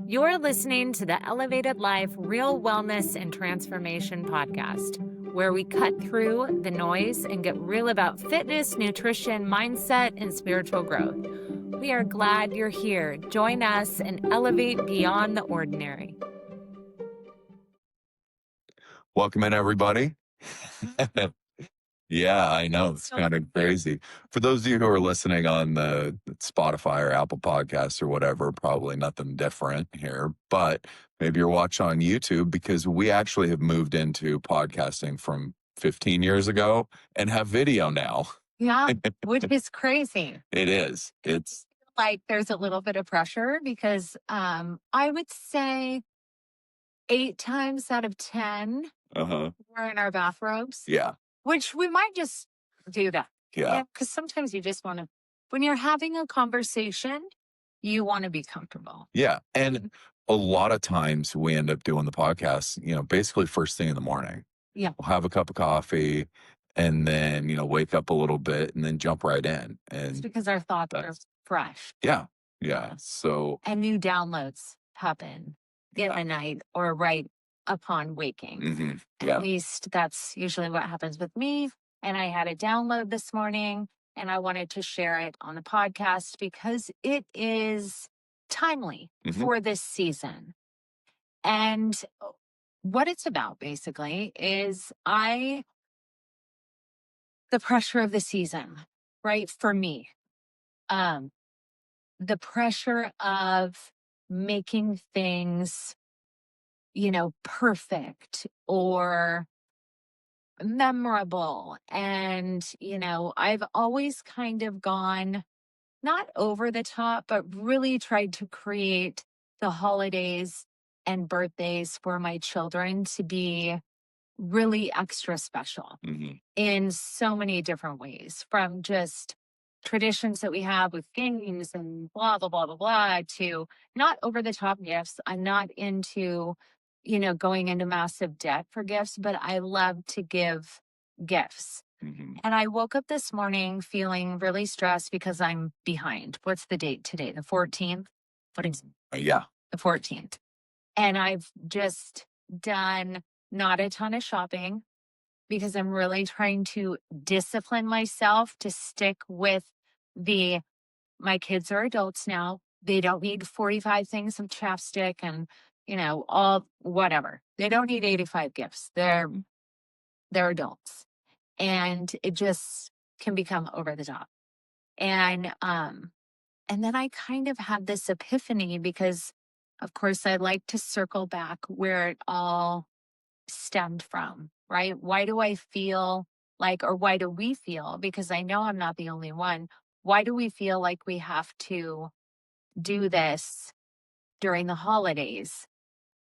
You're listening to the Elevated Life Real Wellness and Transformation podcast, where we cut through the noise and get real about fitness, nutrition, mindset, and spiritual growth. We are glad you're here. Join us and elevate beyond the ordinary. Welcome in, everybody. Yeah, I know. It's kind of crazy. For those of you who are listening on the Spotify or Apple Podcasts or whatever, probably nothing different here, but maybe you're watching on YouTube because we actually have moved into podcasting from 15 years ago and have video now. Yeah, which is crazy. It is. It's like there's a little bit of pressure because I would say 8 times out of 10 we're in our bathrobes. Yeah. Which we might just do that. Yeah. Because sometimes you just want to, when you're having a conversation, you want to be comfortable. Yeah. And a lot of times we end up doing the podcast, basically first thing in the morning. Yeah. We'll have a cup of coffee and then, wake up a little bit and then jump right in. And it's because our thoughts are fresh. Yeah. Yeah. So. And new downloads happen in the night or right upon waking. Mm-hmm. Yeah. At least that's usually what happens with me. And I had a download this morning and I wanted to share it on the podcast because it is timely for this season. And what it's about basically is the pressure of the season, right? For me, the pressure of making things perfect or memorable. And, I've always kind of gone not over the top, but really tried to create the holidays and birthdays for my children to be really extra special in so many different ways, from just traditions that we have with games and blah, blah, blah, blah, blah, to not over the top gifts. I'm not into going into massive debt for gifts, but I love to give gifts. And I woke up this morning feeling really stressed because I'm behind. What's the date today? The 14th? What is it? Yeah. The 14th. And I've just done not a ton of shopping because I'm really trying to discipline myself to stick with my kids are adults now. They don't need 45 things of chapstick and all whatever. They don't need 85 gifts. They're adults. And it just can become over the top. And then I kind of had this epiphany because, of course, I like to circle back where it all stemmed from, right? Why do I feel like, or why do we feel, because I know I'm not the only one, why do we feel like we have to do this during the holidays?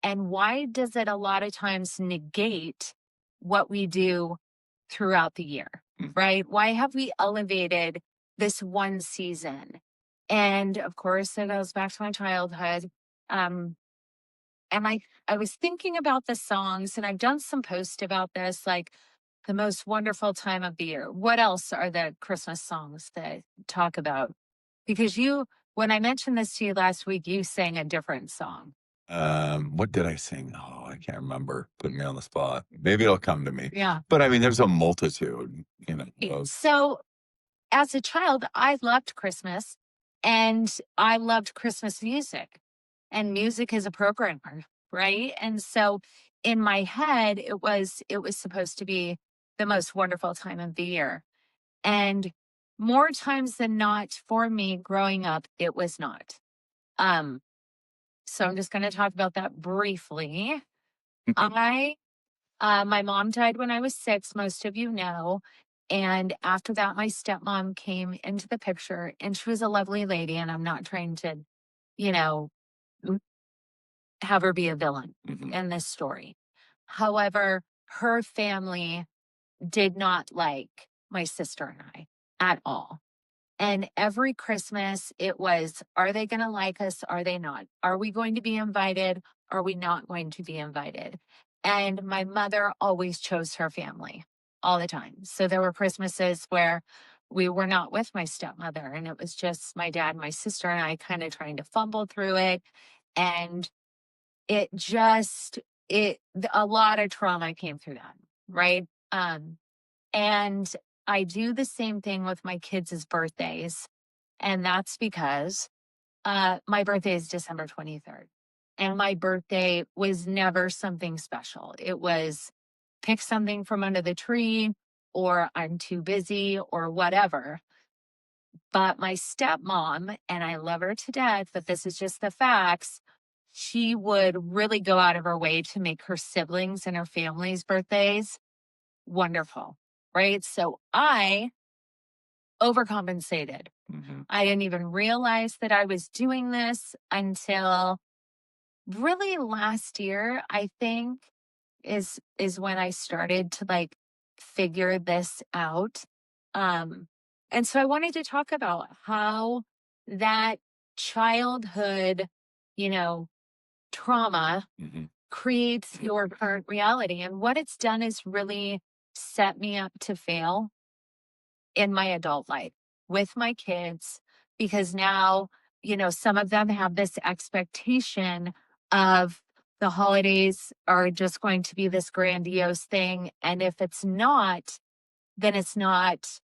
And why does it a lot of times negate what we do throughout the year, right? Why have we elevated this one season? And of course, it goes back to my childhood. And I was thinking about the songs, and I've done some posts about this, like the most wonderful time of the year. What else are the Christmas songs that talk about? Because when I mentioned this to you last week, you sang a different song. What did I sing? Oh, I can't remember. Putting me on the spot. Maybe it'll come to me. Yeah. But I mean, there's a multitude, So as a child, I loved Christmas and I loved Christmas music, and music is a programmer, right? And so in my head, it was supposed to be the most wonderful time of the year. And more times than not for me growing up, it was not. So I'm just going to talk about that briefly. My mom died when I was 6, most of you know. And after that, my stepmom came into the picture, and she was a lovely lady. And I'm not trying to, have her be a villain in this story. However, her family did not like my sister and I at all. And every Christmas, it was, are they going to like us? Are they not? Are we going to be invited? Are we not going to be invited? And my mother always chose her family all the time. So there were Christmases where we were not with my stepmother, and it was just my dad, my sister, and I kind of trying to fumble through it. And it just, a lot of trauma came through that, right? And I do the same thing with my kids' birthdays. And that's because my birthday is December 23rd. And my birthday was never something special. It was pick something from under the tree, or I'm too busy, or whatever. But my stepmom, and I love her to death, but this is just the facts, she would really go out of her way to make her siblings and her family's birthdays wonderful, right? So I overcompensated. I didn't even realize that I was doing this until really last year, I think, is when I started to like figure this out. And so I wanted to talk about how that childhood, you know, trauma creates your current reality. And what it's done is really set me up to fail in my adult life with my kids, because now, you know, some of them have this expectation of the holidays are just going to be this grandiose thing. And if it's not, then it's not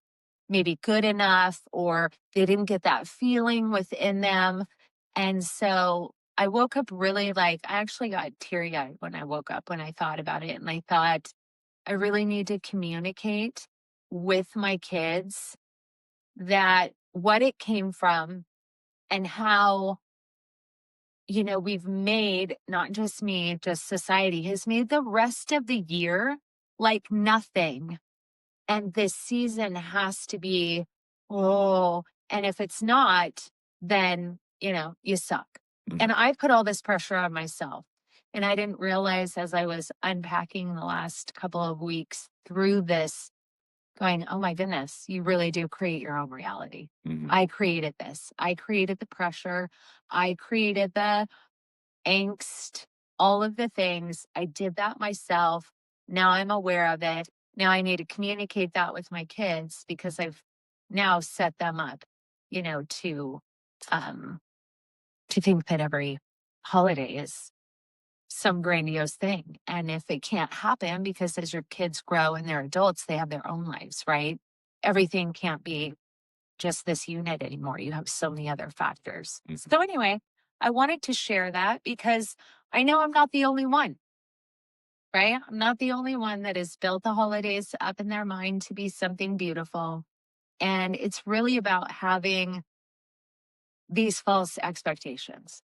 maybe good enough, or they didn't get that feeling within them. And so I woke up really like, I actually got teary-eyed when I woke up when I thought about it. And I thought, I really need to communicate with my kids that what it came from, and how, you know, we've made, not just me, just society has made the rest of the year like nothing. And this season has to be, oh, and if it's not, then, you know, you suck. And I put all this pressure on myself. And I didn't realize, as I was unpacking the last couple of weeks through this, going, oh my goodness, you really do create your own reality. I created this. I created the pressure. I created the angst, all of the things. I did that myself. Now I'm aware of it. Now I need to communicate that with my kids, because I've now set them up, you know, to think that every holiday is some grandiose thing. And if it can't happen, because as your kids grow and they're adults, they have their own lives, right? Everything can't be just this unit anymore. You have so many other factors. So anyway, I wanted to share that because I know I'm not the only one, right? I'm not the only one that has built the holidays up in their mind to be something beautiful. And it's really about having these false expectations,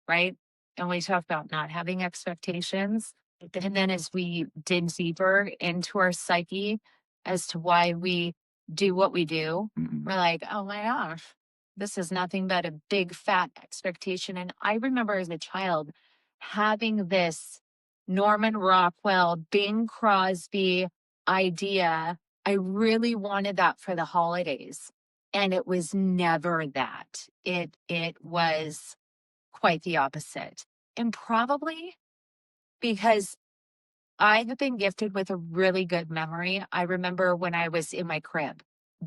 right? And we talk about not having expectations. And then as we dig deeper into our psyche as to why we do what we do, we're like, oh my gosh, this is nothing but a big fat expectation. And I remember as a child having this Norman Rockwell, Bing Crosby idea. I really wanted that for the holidays. And it was never that. It was quite the opposite. And probably because I have been gifted with a really good memory. I remember when I was in my crib,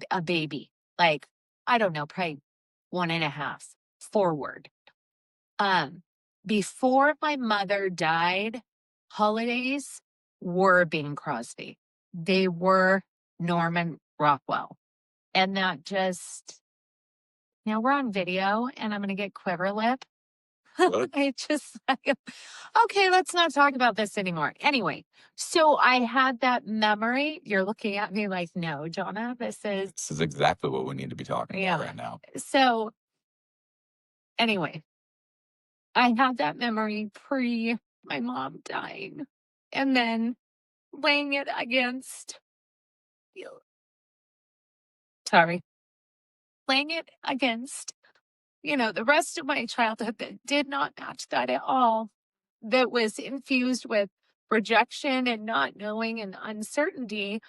a baby, like, I don't know, probably 1.5 forward. Before my mother died, holidays were Bing Crosby. They were Norman Rockwell. And that just, now we're on video and I'm going to get quiver lip. I just, okay, let's not talk about this anymore. Anyway, so I had that memory. You're looking at me like, no, Johnna, this is exactly what we need to be talking about right now. So anyway, I had that memory pre my mom dying, and then laying it against, laying it against, you know, the rest of my childhood that did not match that at all, that was infused with rejection and not knowing and uncertainty.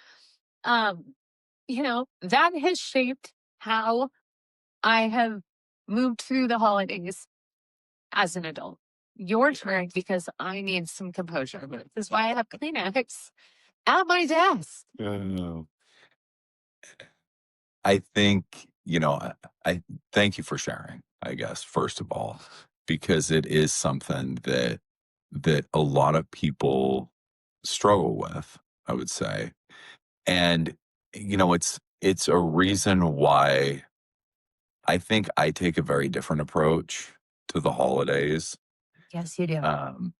You know, that has shaped how I have moved through the holidays as an adult. Your turn, because I need some composure. This is why I have Kleenex at my desk. I think, you know, I thank you for sharing, I guess, first of all. because it is something that a lot of people struggle with, I would say. And it's a reason why I think I take a very different approach to the holidays. Yes, you do. Um,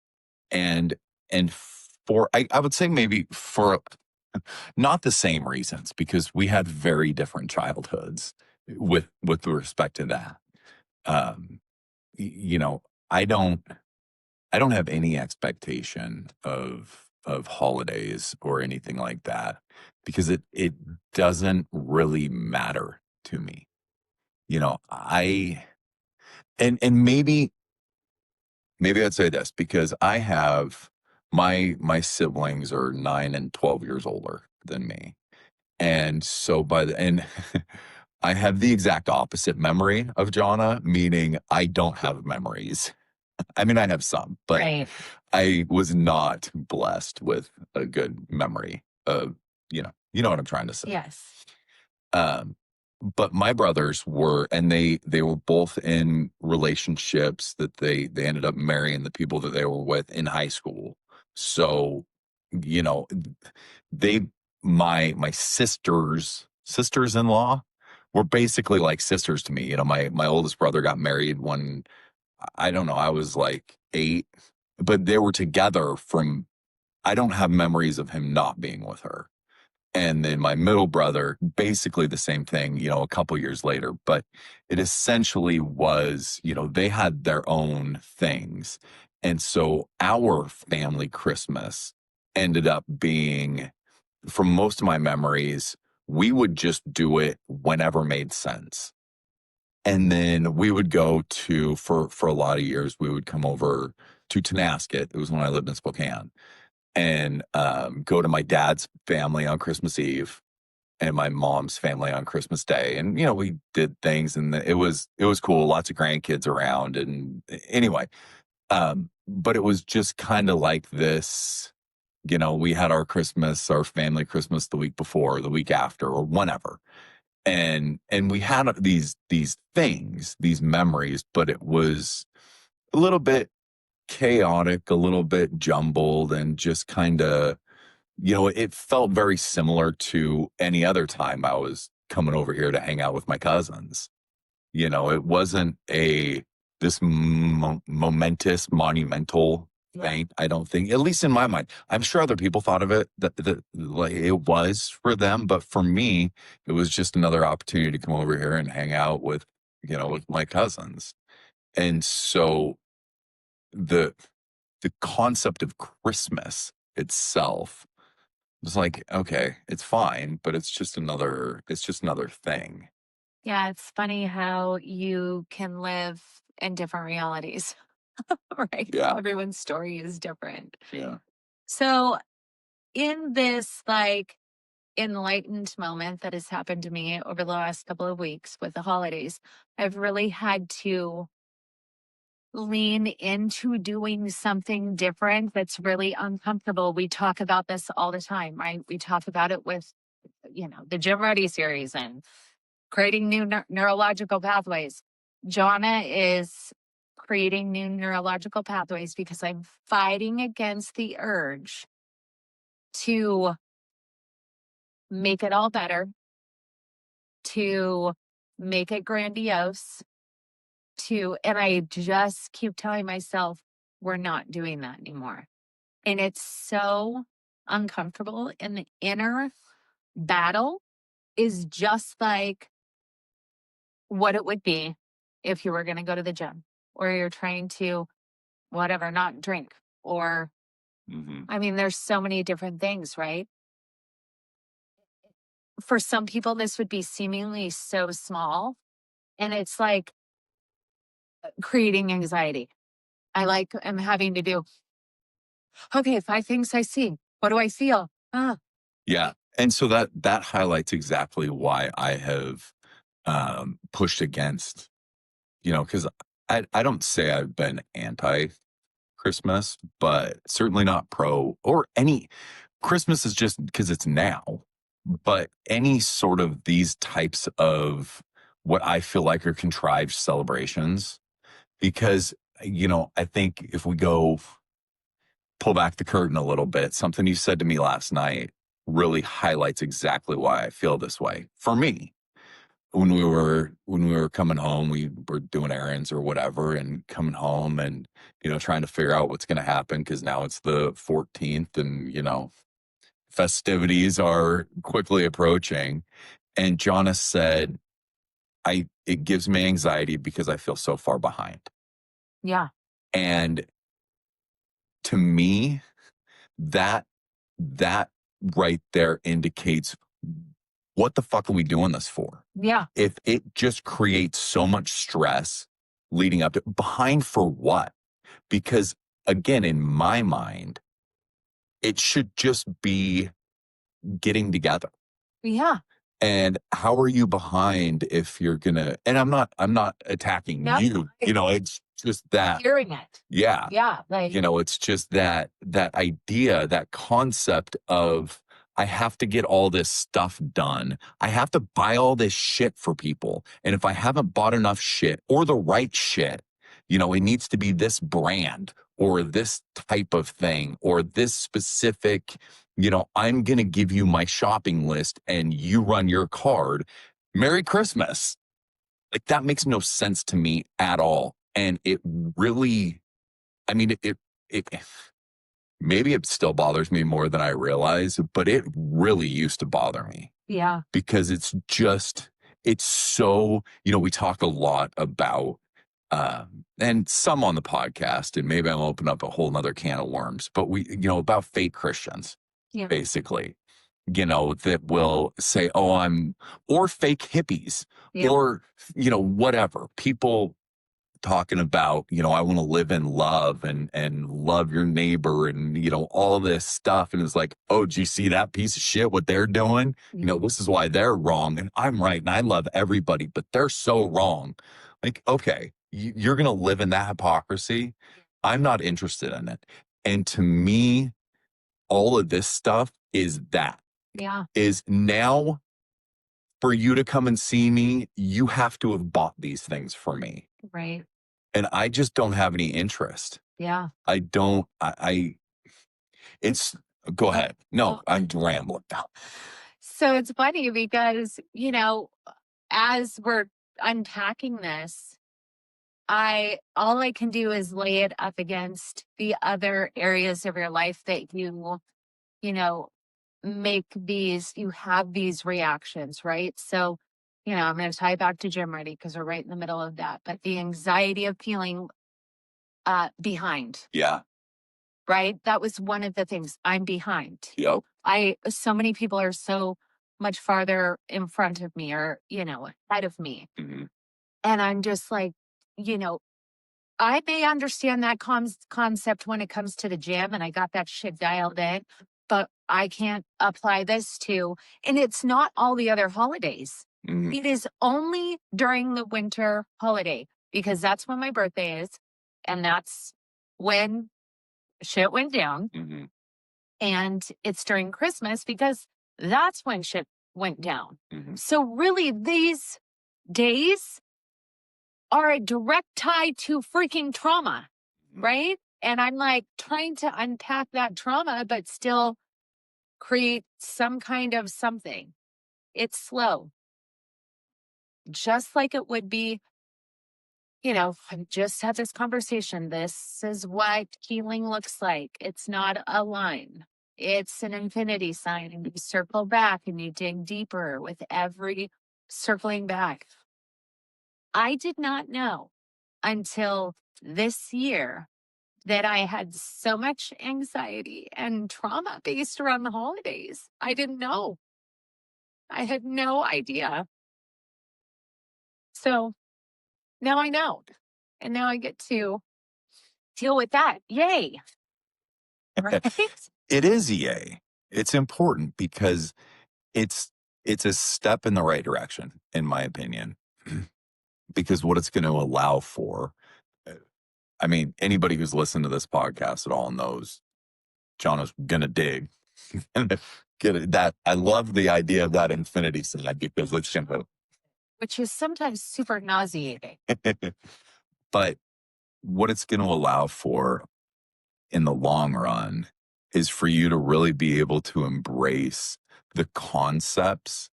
and and for I would say maybe for not the same reasons, because we had very different childhoods with respect to that. Um, you know, I don't I don't have any expectation of holidays or anything like that, because it doesn't really matter to me. I and maybe I'd say this, because I have my siblings are 9 and 12 years older than me. And so and I have the exact opposite memory of Johnna, meaning I don't have memories. I mean, I have some, but Right. I was not blessed with a good memory of, you know what I'm trying to say. Yes. Um, but my brothers were, and they were both in relationships that they ended up marrying the people that they were with in high school. So, you know, they my sisters-in-law were basically like sisters to me. My oldest brother got married when, I don't know, I was like 8, but they were together from, I don't have memories of him not being with her. And then my middle brother, basically the same thing, a couple years later. But it essentially was, they had their own things. And so our family Christmas ended up being, from most of my memories, we would just do it whenever made sense. And then we would go to, for a lot of years, we would come over to Tonasket. It was when I lived in Spokane, and go to my dad's family on Christmas Eve and my mom's family on Christmas Day. And, we did things, and it was cool. Lots of grandkids around. And anyway, but it was just kind of like this, we had our family Christmas the week before, the week after, or whenever. And we had these things, these memories, but it was a little bit chaotic, a little bit jumbled, and just kind of, it felt very similar to any other time I was coming over here to hang out with my cousins. It wasn't this momentous, monumental thing. I don't think, at least in my mind. I'm sure other people thought of it that like it was for them, but for me, it was just another opportunity to come over here and hang out with my cousins. And so the the concept of Christmas itself was like, okay, it's fine, but it's just another thing. Yeah, it's funny how you can live in different realities, right? Yeah. Everyone's story is different. Yeah. So, in this like enlightened moment that has happened to me over the last couple of weeks with the holidays, I've really had to lean into doing something different that's really uncomfortable. We talk about this all the time, right? We talk about it with, the Jim Ready series and creating new neurological pathways. Johnna is creating new neurological pathways because I'm fighting against the urge to make it all better, to make it grandiose, and I just keep telling myself, we're not doing that anymore. And it's so uncomfortable. And the inner battle is just like what it would be if you were going to go to the gym or you're trying to, whatever, not drink. Or, Hmm. I mean, there's so many different things, right? For some people, this would be seemingly so small. And it's like creating anxiety. I'm having to do, okay, 5 things I see. What do I feel? Ah, Yeah. And so that highlights exactly why I have pushed against, because I don't say I've been anti Christmas, but certainly not pro or any. Christmas is just because it's now, but any sort of these types of what I feel like are contrived celebrations, because I think if we go pull back the curtain a little bit, something you said to me last night really highlights exactly why I feel this way. For me, when we were coming home, we were doing errands or whatever, and coming home and trying to figure out what's going to happen because now it's the 14th, and festivities are quickly approaching. And Johnna said, it gives me anxiety because I feel so far behind. Yeah. And to me, that right there indicates, what the fuck are we doing this for? Yeah. If it just creates so much stress leading up to, behind for what? Because again, in my mind, it should just be getting together. Yeah. And how are you behind if you're gonna, and I'm not attacking you, it's just that hearing it. Yeah. Yeah. Like, it's just that idea, that concept of, I have to get all this stuff done. I have to buy all this shit for people. And if I haven't bought enough shit or the right shit, it needs to be this brand or this type of thing or this specific, I'm going to give you my shopping list and you run your card. Merry Christmas. Like, that makes no sense to me at all. And it really, I mean, it maybe it still bothers me more than I realize, but it really used to bother me. Yeah. Because it's so, we talk a lot about, and some on the podcast, and maybe I'm opening up a whole nother can of worms, but about fake Christians, basically, that will say, or fake hippies, or, whatever. People talking about, I want to live in love and love your neighbor and, all this stuff. And it's like, oh, do you see that piece of shit, what they're doing? This is why they're wrong. And I'm right. And I love everybody, but they're so wrong. Like, okay, you're going to live in that hypocrisy. I'm not interested in it. And to me, all of this stuff is now for you to come and see me, you have to have bought these things for me. Right. And I just don't have any interest. Yeah. I don't, go ahead. No, I'm rambling now. So it's funny because, as we're unpacking this, all I can do is lay it up against the other areas of your life that you you have these reactions, right? So, I'm going to tie it back to gym ready because we're right in the middle of that. But the anxiety of feeling behind. Yeah. Right? That was one of the things. I'm behind. Yep. So many people are so much farther in front of me or, ahead of me. Mm-hmm. And I'm just like, I may understand that concept when it comes to the gym and I got that shit dialed in, but I can't apply this to, and it's not all the other holidays. Mm-hmm. It is only during the winter holiday because that's when my birthday is. And that's when shit went down. Mm-hmm. And it's during Christmas because that's when shit went down. Mm-hmm. So really these days are a direct tie to freaking trauma, right? And I'm like trying to unpack that trauma, but still create some kind of something. It's slow. Just like it would be, I just had this conversation. This is what healing looks like. It's not a line. It's an infinity sign, and you circle back and you dig deeper with every circling back. I did not know until this year that I had so much anxiety and trauma based around the holidays. I didn't know. I had no idea. So now I know. And now I get to deal with that. Yay. Right? It is yay. It's important because it's a step in the right direction, in my opinion. Because what it's going to allow for, I mean, anybody who's listened to this podcast at all knows Johnna's going to dig. Get it, that I love the idea of that infinity sign because it's simple. Which is sometimes super nauseating. But what it's going to allow for in the long run is for you to really be able to embrace the concepts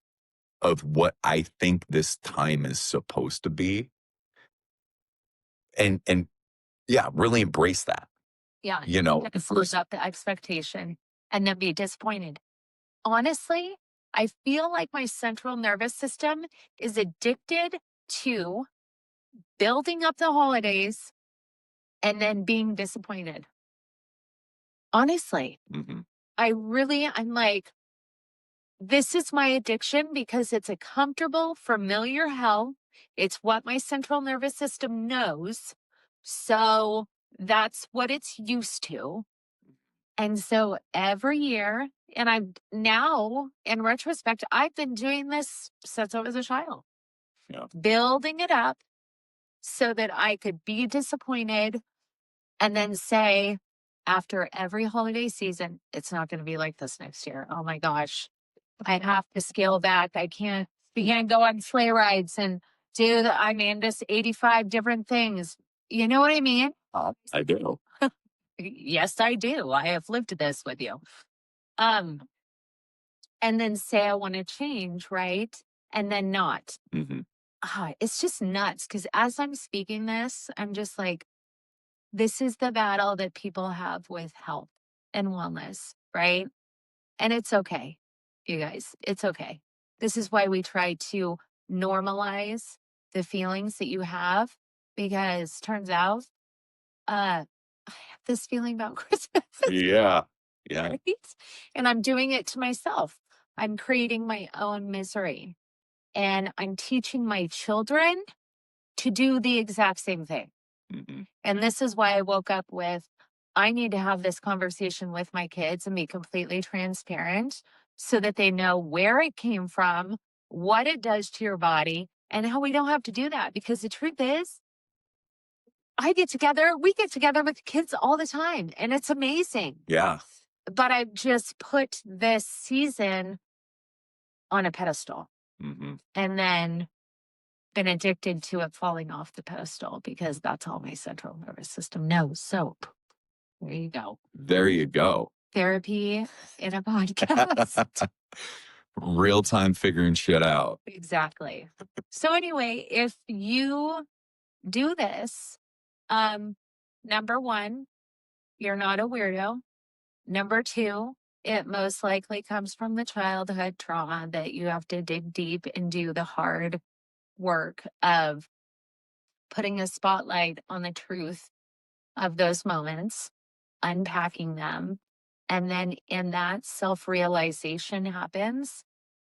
of what I think this time is supposed to be. And yeah, really embrace that. Yeah. You know, Close up the expectation and then be disappointed. Honestly, I feel like my central nervous system is addicted to building up the holidays and then being disappointed. Honestly, mhm, I'm like, this is my addiction because it's a comfortable, familiar hell. It's what my central nervous system knows. So that's what it's used to. And so every year, and I'm now in retrospect, I've been doing this since I was a child, yeah, building it up so that I could be disappointed and then say, after every holiday season, it's not going to be like this next year. Oh my gosh, I have to scale back. We can't go on sleigh rides and just 85 different things. You know what I mean? I do. Yes, I do. I have lived this with you. Um, and then say I want to change, right? And then not. hmm It's just nuts because as I'm speaking this, I'm just like, this is the battle that people have with health and wellness, right? And it's okay, you guys, it's okay. This is why we try to normalize the feelings that you have because turns out, I have this feeling about Christmas. Yeah. Yeah. Right? And I'm doing it to myself. I'm creating my own misery. And I'm teaching my children to do the exact same thing. hmm And this is why I woke up with I need to have this conversation with my kids and be completely transparent so that they know where it came from, what it does to your body, and how we don't have to do that. Because the truth is, we get together with kids all the time, and it's amazing. Yeah. But I've just put this season on a pedestal hmm and then been addicted to it falling off the pedestal because that's all my central nervous system knows. So there you go. There you go. Therapy in a podcast. Real time figuring shit out. Exactly. So anyway, if you do this, number one, you're not a weirdo. Number two, it most likely comes from the childhood trauma that you have to dig deep and do the hard work of putting a spotlight on the truth of those moments, unpacking them. And then in that, self realization happens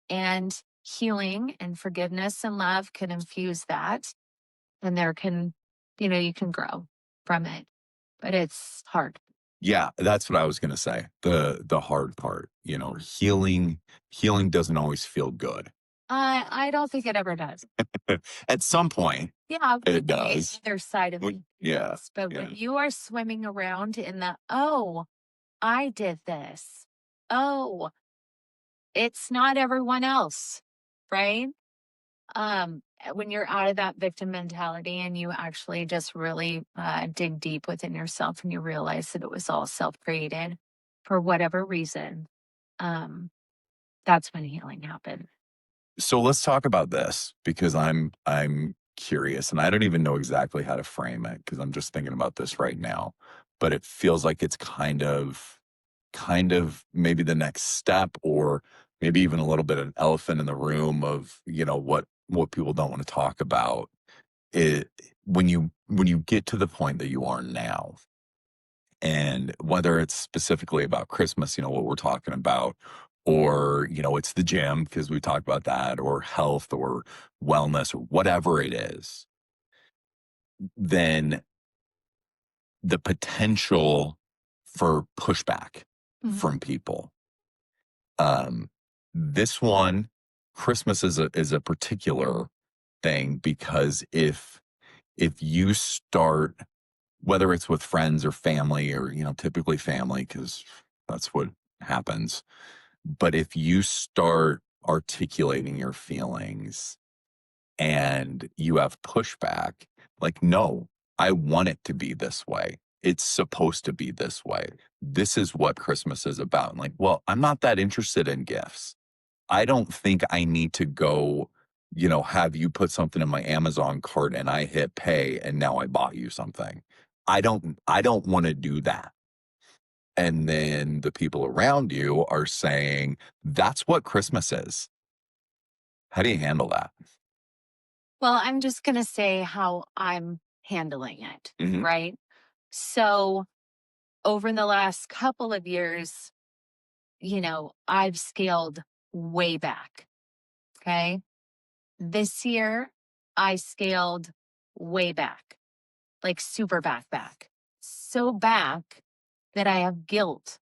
and healing and forgiveness and love can infuse that. And you can grow from it, but it's hard. Yeah, that's what I was gonna say. The hard part, healing doesn't always feel good. I don't think it ever does. At some point, Yeah, it does. the other side of Well, it. yeah, Yes, but yeah. when you are swimming around in the, oh, I did this. Oh, it's not everyone else, right? When you're out of that victim mentality and you actually just really dig deep within yourself and you realize that it was all self-created for whatever reason, um, that's when healing happened. So let's talk about this because I'm curious and I don't even know exactly how to frame it because I'm just thinking about this right now. But it feels like it's kind of maybe the next step or maybe even a little bit of an elephant in the room of, what people don't want to talk about. It when you get to the point that you are now, and whether it's specifically about Christmas, what we're talking about, or, it's the gym because we talked about that, or health or wellness or whatever it is, then the potential for pushback Mhm. from people. Um, this one, Christmas is a particular thing because if you start, whether it's with friends or family or, typically family, because that's what happens. But if you start articulating your feelings and you have pushback, like, no, I want it to be this way. It's supposed to be this way. This is what Christmas is about. And like, well, I'm not that interested in gifts. I don't think I need to go, have you put something in my Amazon cart and I hit pay and now I bought you something. I don't want to do that. And then the people around you are saying, that's what Christmas is. How do you handle that? Well, I'm just going to say how I'm handling it, Mhm. right? So, over the last couple of years, I've scaled way back. Okay. This year, I scaled way back, like super back. So back that I have guilt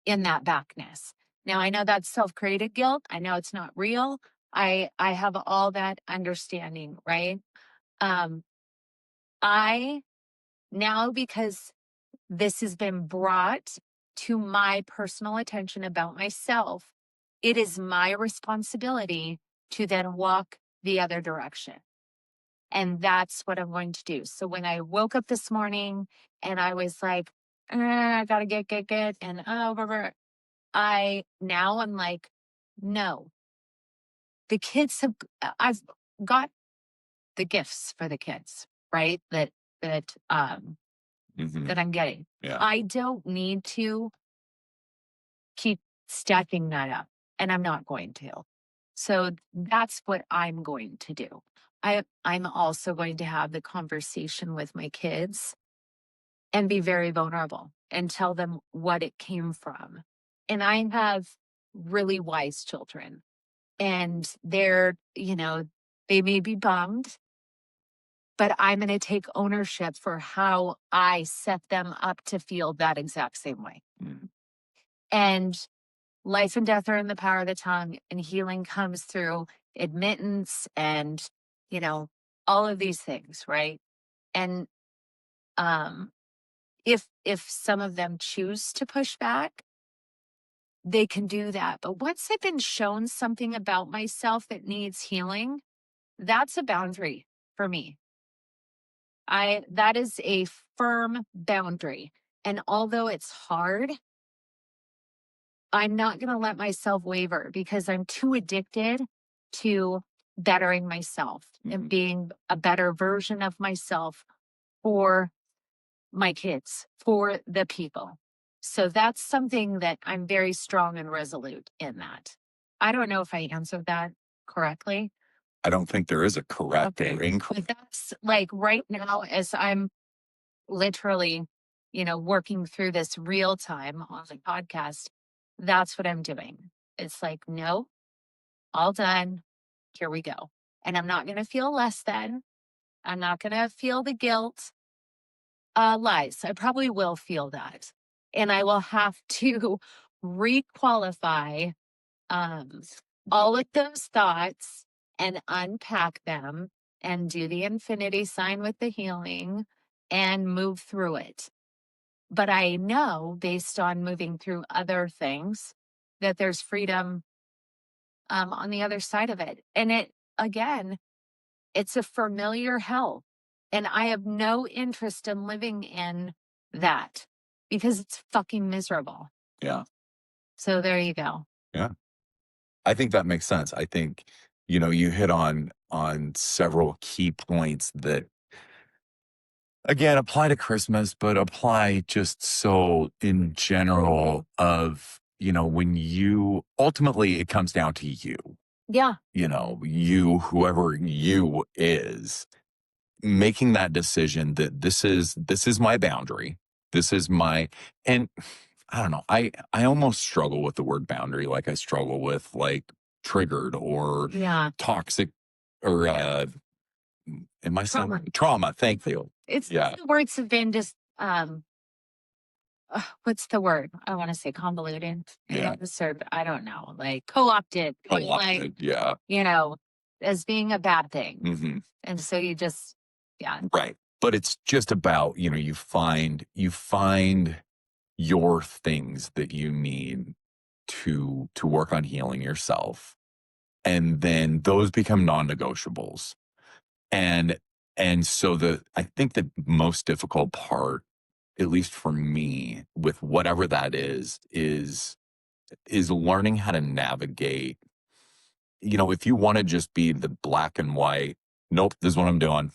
in that backness. Now, I know that's self-created guilt. I know it's not real. I have all that understanding, right? Um, I now, because this has been brought to my personal attention about myself, it is my responsibility to then walk the other direction. And that's what I'm going to do. So when I woke up this morning and I was like, I gotta get, and I'm like, no, the kids I've got the gifts for the kids, right? Mhm. That I'm getting. Yeah. I don't need to keep stacking that up, and I'm not going to. So that's what I'm going to do. I'm also going to have the conversation with my kids and be very vulnerable and tell them what it came from. And I have really wise children, and they may be bummed, but I'm going to take ownership for how I set them up to feel that exact same way. Mhm. And life and death are in the power of the tongue, and healing comes through admittance and, all of these things, right? And um, if some of them choose to push back, they can do that. But once I've been shown something about myself that needs healing, that's a boundary for me. That is a firm boundary. And although it's hard, I'm not going to let myself waver because I'm too addicted to bettering myself and Mhm. being a better version of myself for my kids, for the people. So that's something that I'm very strong and resolute in that. I don't know if I answered that correctly. I don't think there is a correct or Okay. incorrect. But that's like right now, as I'm literally, working through this real time on the podcast, that's what I'm doing. It's like, no, all done. Here we go. And I'm not going to feel less than. I'm not going to feel the guilt. Lies. I probably will feel that. And I will have to requalify um, all of those thoughts and unpack them and do the infinity sign with the healing and move through it. But I know based on moving through other things that there's freedom on the other side of it. And again, it's a familiar hell. And I have no interest in living in that because it's fucking miserable. Yeah. So there you go. Yeah. I think that makes sense. I think, you hit on several key points that again apply to Christmas, but apply just so in general of, when you ultimately it comes down to you, Yeah. whoever you is, making that decision that this is my boundary. This is my and I don't know. I almost struggle with the word boundary like I struggle with like triggered or Yeah. toxic or am I saying trauma? Thank you. It's Yeah. the words have been just what's the word? I want to say convoluted. Yeah. I don't know, like co-opted. Like, Co-opted. Yeah. as being a bad thing. Hmm. And so you just, yeah. Right. But it's just about, you find your things that you need to work on healing yourself. And then those become non-negotiables. And And so I think the most difficult part, at least for me, with whatever that is learning how to navigate. If you want to just be the black and white, nope, this is what I'm doing.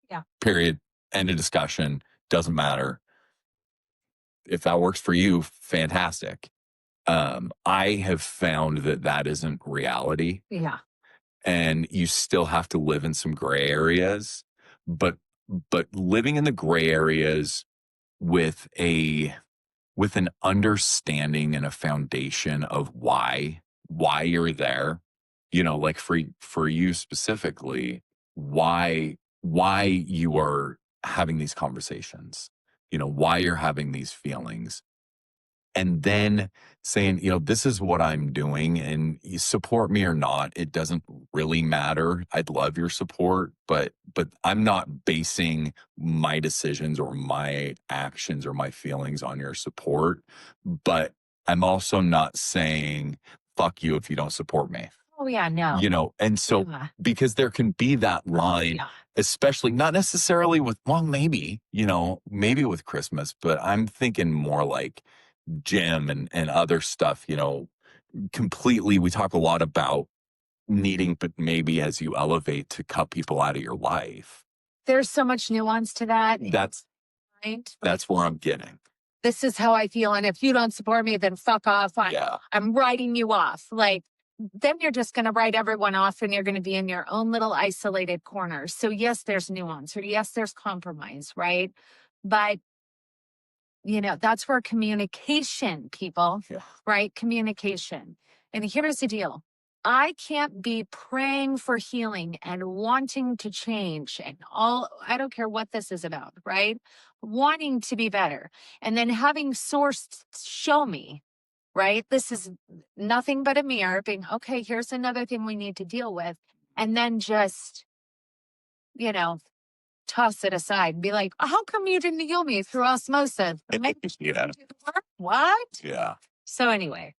Yeah. Period. End of discussion. Doesn't matter. If that works for you, fantastic. I have found that isn't reality. Yeah. And you still have to live in some gray areas, but living in the gray areas with an understanding and a foundation of why you're there, like for you specifically, why you are having these conversations, why you're having these feelings, and then saying, this is what I'm doing, and you support me or not, it doesn't really matter. I'd love your support, but I'm not basing my decisions or my actions or my feelings on your support. But I'm also not saying fuck you if you don't support me. Oh yeah, no. And so Yeah. because there can be that line, Yeah. especially not necessarily with, well, maybe with Christmas, but I'm thinking more like gym and other stuff, completely. We talk a lot about needing, but maybe as you elevate, to cut people out of your life. There's so much nuance to that. That's where I'm getting. This is how I feel. And if you don't support me, then fuck off. I'm writing you off. Like, then you're just going to write everyone off and you're going to be in your own little isolated corner. So yes, there's nuance, or yes, there's compromise, right? But that's where communication, people, right? Communication. And here's the deal. I can't be praying for healing and wanting to change and I don't care what this is about, right? Wanting to be better. And then having source show me, right? This is nothing but a mirror being, okay, here's another thing we need to deal with. And then just, toss it aside and be like, how come you didn't heal me through osmosis? Yeah. What? Yeah. So anyway,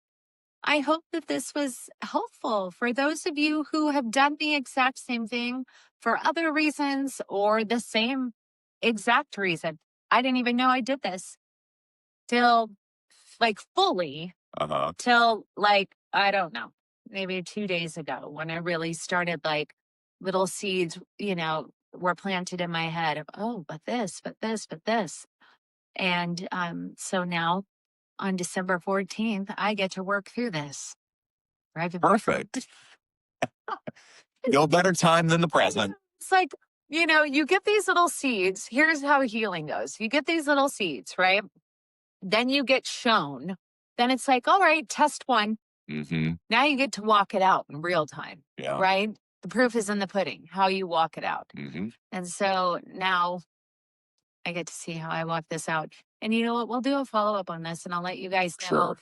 I hope that this was helpful for those of you who have done the exact same thing for other reasons or the same exact reason. I didn't even know I did this till fully till I don't know, maybe 2 days ago when I really started little seeds, were planted in my head of, oh, but this, but this, but this. And so now on December 14th, I get to work through this. Right? Perfect. No better time than the present. It's like, you get these little seeds. Here's how healing goes. You get these little seeds, right? Then you get shown. Then it's like, all right, test one. Mm-hmm. Now you get to walk it out in real time, Yeah. right? The proof is in the pudding, how you walk it out. Mm-hmm. And so now I get to see how I walk this out. And you know what? We'll do a follow-up on this and I'll let you guys know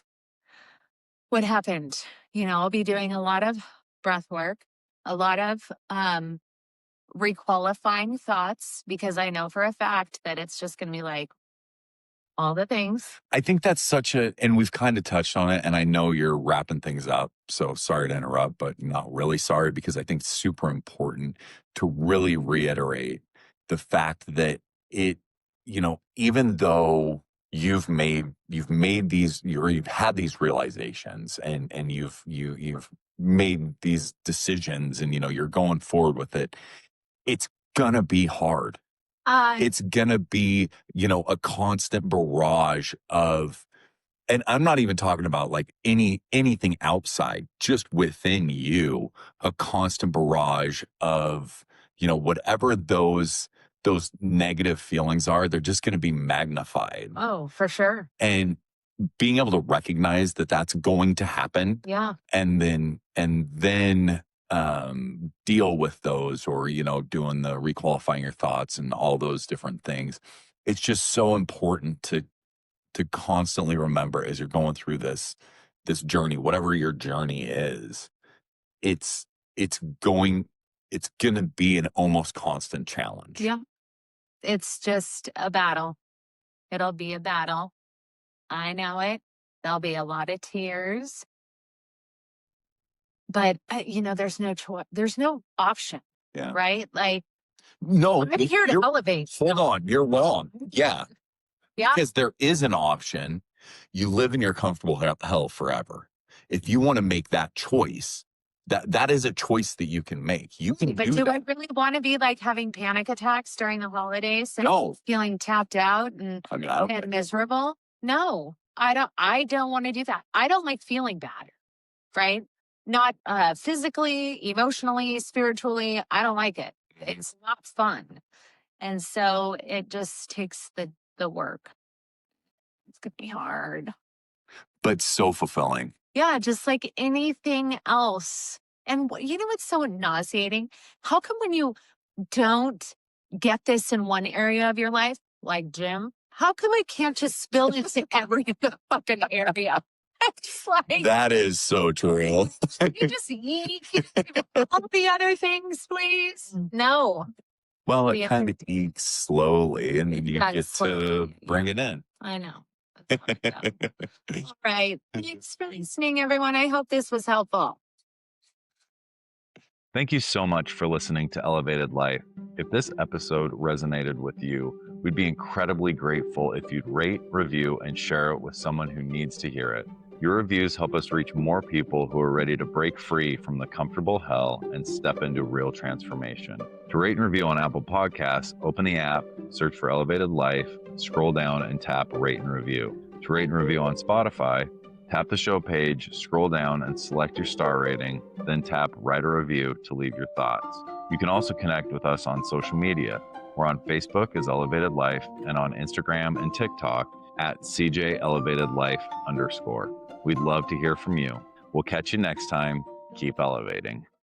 what happened. I'll be doing a lot of breath work, a lot of requalifying thoughts, because I know for a fact that it's just going to be like all the things. I think that's and we've kind of touched on it, and I know you're wrapping things up, so sorry to interrupt, but not really sorry, because I think it's super important to really reiterate the fact that even though you've had these realizations and you've made these decisions, and you're going forward with it, it's gonna be hard. It's gonna be, a constant barrage of, and I'm not even talking about anything outside, just within you, a constant barrage of, whatever those negative feelings are, they're just gonna be magnified. Oh, for sure. And being able to recognize that that's going to happen. Yeah. And then deal with those, or doing the requalifying your thoughts and all those different things. It's just so important to constantly remember as you're going through this journey, whatever your journey is. It's going to be an almost constant challenge. Yeah. It's just a battle. It'll be a battle. I know it. There'll be a lot of tears. But, there's no choice. There's no option, Yeah. right? No, I'm here to elevate. hold on. You're wrong. Yeah. Yeah. Because there is an option. You live in your comfortable hell forever. If you want to make that choice, that is a choice that you can make. You can But do I really want to be like having panic attacks during the holidays and No. feeling tapped out and, I mean, and miserable? No, I don't want to do that. I don't like feeling bad, right? Not physically, emotionally, spiritually. I don't like it. It's not fun. And so it just takes the work. It's going to be hard. but so fulfilling. Yeah, just like anything else. And you know what's so nauseating? How come when you don't get this in one area of your life, like gym, how come it can't just spill into every fucking area? It's like, That is so true. you just eat all the other things, please. No. Well, it Yeah. kind of eats slowly, and then you Yeah, get to bring it in. I know. That's fucked up. All right. Thanks for listening, everyone. I hope this was helpful. Thank you so much for listening to Elevated Life. If this episode resonated with you, we'd be incredibly grateful if you'd rate, review, and share it with someone who needs to hear it. Your reviews help us reach more people who are ready to break free from the comfortable hell and step into real transformation. To rate and review on Apple Podcasts, open the app, search for Elevated Life, scroll down and tap Rate and Review. To rate and review on Spotify, tap the show page, scroll down and select your star rating, then tap Write a Review to leave your thoughts. You can also connect with us on social media. We're on Facebook as Elevated Life and on Instagram and TikTok at CJElevatedLife_. We'd love to hear from you. We'll catch you next time. Keep elevating.